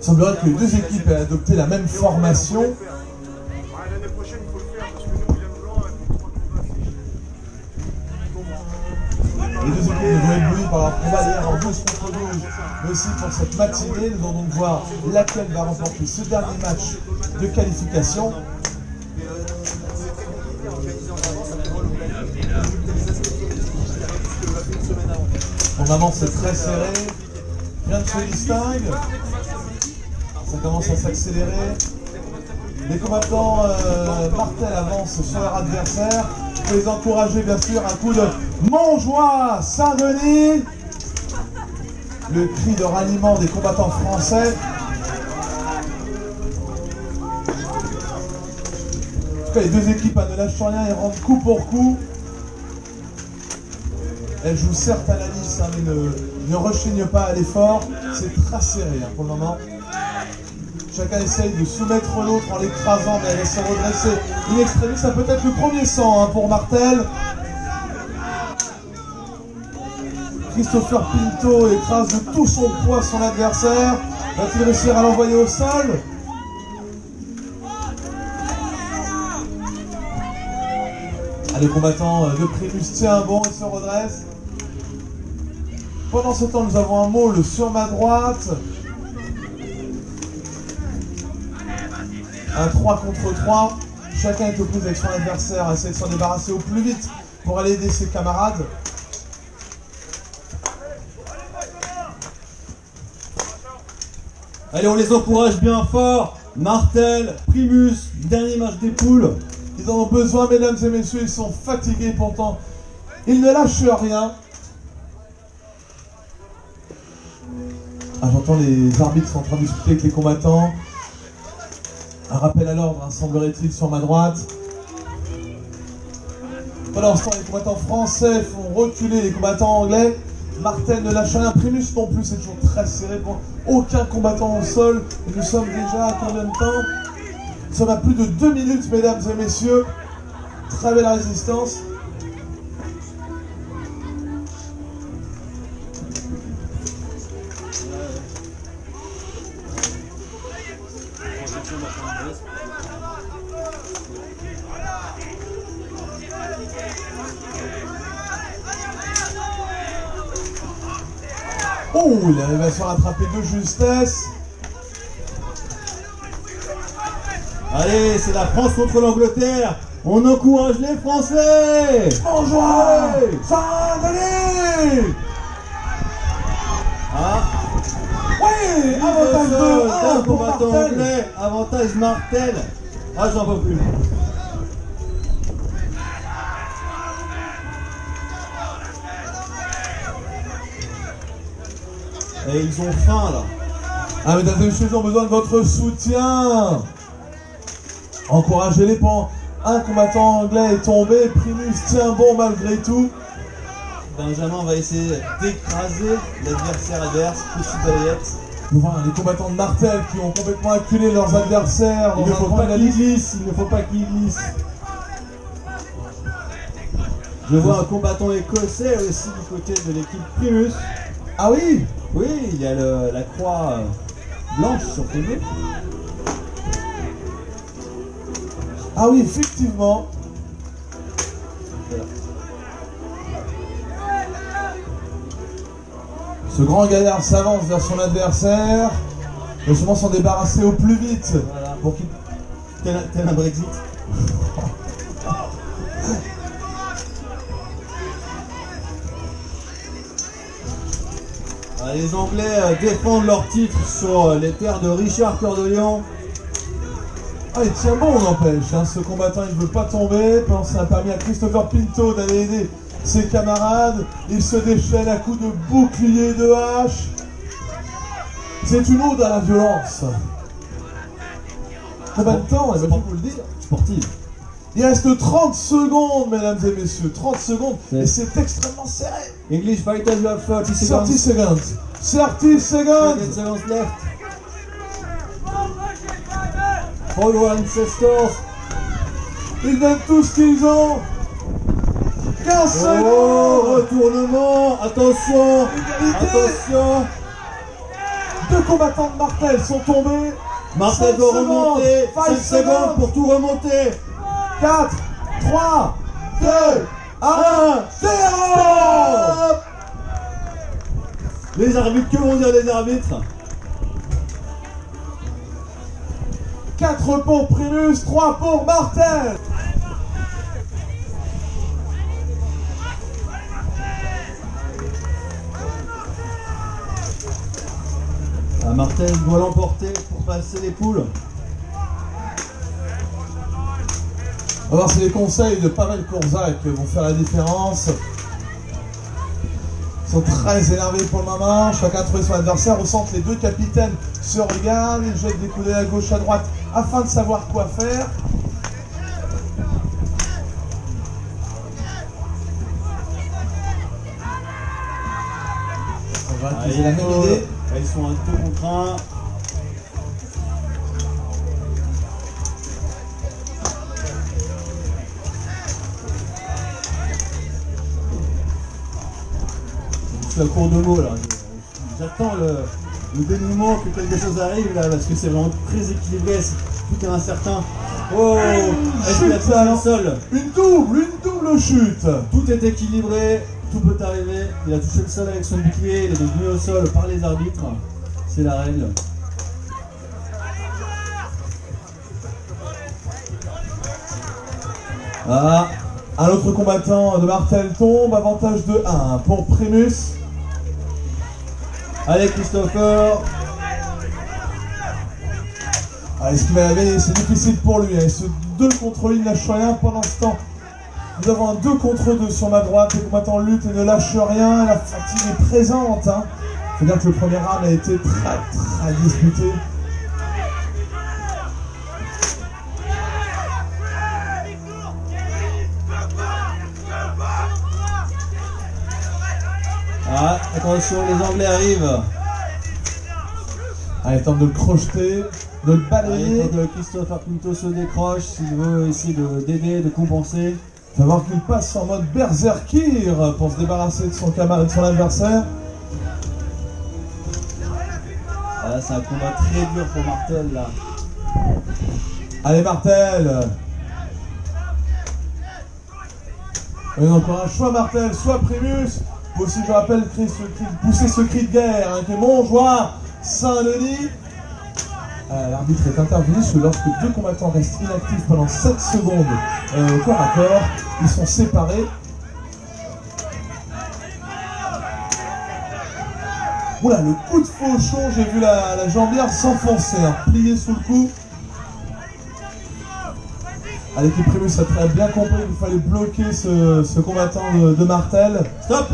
semblerait que les deux équipes aient adopté la même formation. L'année prochaine, il faut le faire parce que nous, William Blanc, Les deux équipes nous ont éblouis par leur combat hier en 12 contre 12, mais aussi pour cette matinée. Nous allons donc voir laquelle va remporter ce dernier match de qualification. En avance, c'est très serré. Rien ne se distingue. Ça commence à s'accélérer. Les combattants Martel avancent sur leur adversaire. Pour les encourager, bien sûr, un coup de Montjoie Saint-Denis. Le cri de ralliement des combattants français. En tout cas, les deux équipes ne lâchent rien et rentrent coup pour coup. Elles jouent certes à la lisse, hein, mais ne rechignent pas à l'effort. C'est très serré pour le moment. Chacun essaye de soumettre l'autre en l'écrasant, mais elle se redresser. In extremis, ça peut être le premier sang pour Martel. Christopher Pinto écrase de tout son poids son adversaire. Va-t-il réussir à l'envoyer au sol? Le combattant de Primus tient bon et se redresse. Pendant ce temps, nous avons un Maul sur ma droite. Un 3 contre 3. Chacun est aux prises avec son adversaire, essaie de s'en débarrasser au plus vite pour aller aider ses camarades. Allez, on les encourage bien fort. Martel, Primus, dernier match des poules. Ils en ont besoin, mesdames et messieurs, ils sont fatigués pourtant. Ils ne lâchent rien. Ah, j'entends les arbitres sont en train de discuter avec les combattants. Un rappel à l'ordre, semblerait-il, sur ma droite. Pendant ce temps, les combattants français font reculer les combattants anglais. Martel ne lâche rien, Primus non plus, c'est toujours très serré pour aucun combattant au sol. Et nous sommes déjà à combien de temps? Nous sommes à plus de 2 minutes, mesdames et messieurs. Très belle résistance. Oh, il arrive à se rattraper de justesse. Allez, c'est la France contre l'Angleterre. On encourage les Français. Montjoie Saint-Denis. Ah, oui, avantage de 1 pour combattant Martel. anglais, avantage Martel. Ah, j'en peux plus. Et ils ont faim là. Ah, mesdames et messieurs, ils ont besoin de votre soutien. Encouragez-les pendant. Un combattant anglais est tombé, Primus tient bon malgré tout. Benjamin va essayer d'écraser l'adversaire adverse, petite balayette. Voilà, les combattants de Martel qui ont complètement acculé leurs adversaires dans Il ne un faut coin pas de la qu'ils liste. glissent, il ne faut pas qu'ils glissent. Je vois un combattant écossais aussi du côté de l'équipe Primus. Ah oui. Oui, il y a la croix blanche sur le dos. Ah oui, effectivement. Voilà. Ce grand gaillard s'avance vers son adversaire. Il va sûrement s'en débarrasser au plus vite. Voilà. Pour qu'il... Tel un Brexit. Les Anglais défendent leur titre sur les terres de Richard Cœur de Lion. Ah, il tient bon, on n'empêche. Ce combattant, il ne veut pas tomber. Ça a permis à Christopher Pinto d'aller aider ses camarades. Il se déchaîne à coups de bouclier de hache. C'est une ode à la violence. Combien de temps? Il va vous le dire. Sportive. Il reste 30 secondes, mesdames et messieurs. 30 secondes. Ouais. Et c'est extrêmement serré. English fighters, you have 30 seconds. 30 seconds. 30 seconds. 30 seconds left. For your ancestors. Ils donnent tout ce qu'ils ont. 15 Oh, secondes. retournement. Attention. Égalité. Attention. Deux combattants de Martel sont tombés. Martel 5 doit secondes, remonter. 5 5 secondes pour tout remonter. 4, 3, 2, 1, 0. Les arbitres, que vont dire les arbitres? 4 pour Primus, 3 pour Martel. Ah, Martel doit l'emporter pour passer les poules. On va voir si les conseils de Pavel Korzak vont faire la différence. Ils sont très énervés pour le moment. Chacun trouve son adversaire. Au centre, les deux capitaines se regardent. Ils jettent des coups d'œil à gauche, à droite afin de savoir quoi faire. On va utiliser la même idée. Ils sont à 2 contre 1. Je suis à court de mots là. J'attends le dénouement que quelque chose arrive là parce que c'est vraiment très équilibré. Tout est incertain. Oh, est-ce qu'il a touché le sol? Une double chute. Tout est équilibré, tout peut arriver. Il a touché le sol avec son bouclier, il est devenu au sol par les arbitres. C'est la règle. Ah, un autre combattant de Martel tombe, avantage de 1 pour Primus. Allez Christopher. Ah, est-ce qu'il va gagner? C'est difficile pour lui. Hein. Ce 2 contre 1, il ne lâche rien. Pendant ce temps, nous avons un 2 contre 2 sur ma droite. Les combattants luttent et ne lâchent rien. La fatigue est présente. Hein. Il faut dire que le premier round a été très disputé. Ah, attention, les Anglais arrivent. Ah, il tente de le crocheter, de le balayer. Il faut que Christopher Pinto se décroche s'il veut essayer d'aider, de compenser. Il va voir qu'il passe en mode berserkir pour se débarrasser de son camarade, de son adversaire. Ah, là, c'est un combat très dur pour Martel là. Allez Martel. Et encore un choix Martel, soit Primus. Aussi je rappelle pousser ce cri de guerre, hein, qui est Montjoie, Saint-Denis. L'arbitre est intervenu sur lorsque 2 combattants restent inactifs pendant 7 secondes corps à corps. Ils sont séparés. Oula, le coup de fauchon, j'ai vu la jambière s'enfoncer, hein, plier sous le coup. L'équipe Primus a très bien compris qu'il fallait bloquer ce combattant de Martel. Stop.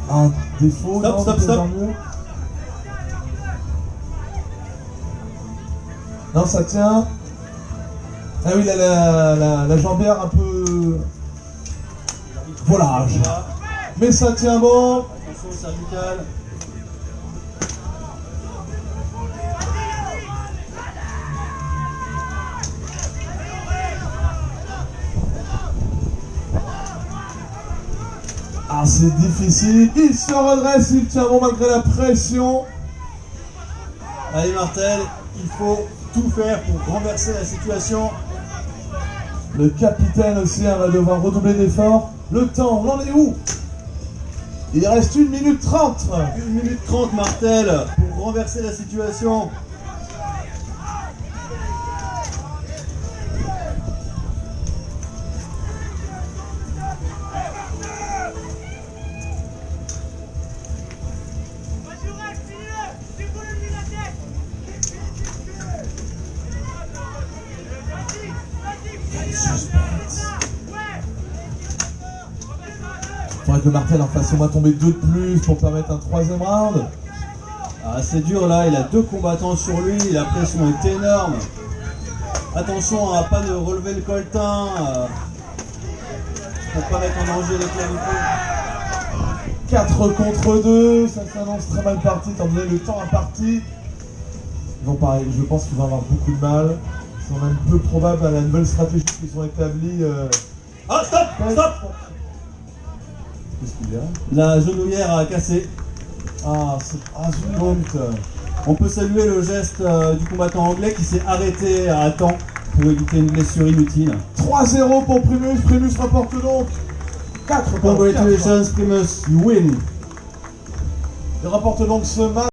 Un défaut, stop, non, stop, stop. Non, ça tient. Ah oui, il a la jambière un peu volage. Mais ça tient bon. Attention au cervical. Ah, c'est difficile. Il se redresse, il tient bon malgré la pression. Allez Martel, il faut tout faire pour renverser la situation. Le capitaine aussi va devoir redoubler d'efforts. Le temps, on en est où? Il reste 1 minute 30. 1 minute 30 Martel pour renverser la situation. Il faudrait que Martel en fasse au moins tomber 2 de plus pour permettre un 3e round. Ah, c'est dur là, il a 2 combattants sur lui, la pression est énorme. Attention à pas de relever le colletin pour pas mettre en danger les clavicules. 4 contre 2, ça s'annonce très mal parti, étant donné le temps imparti. Ils vont pareil, je pense qu'ils vont avoir beaucoup de mal. C'est même peu probable à la nouvelle stratégie qu'ils ont établie. Ah, stop, stop. Qu'est-ce qu'il y a? La genouillère a cassé. Ah, c'est... Ah, zut. Donc, on peut saluer le geste du combattant anglais qui s'est arrêté à temps pour éviter une blessure inutile. 3-0 pour Primus. Primus rapporte donc 4 points. Congratulations, Primus, you win. Il rapporte donc ce match.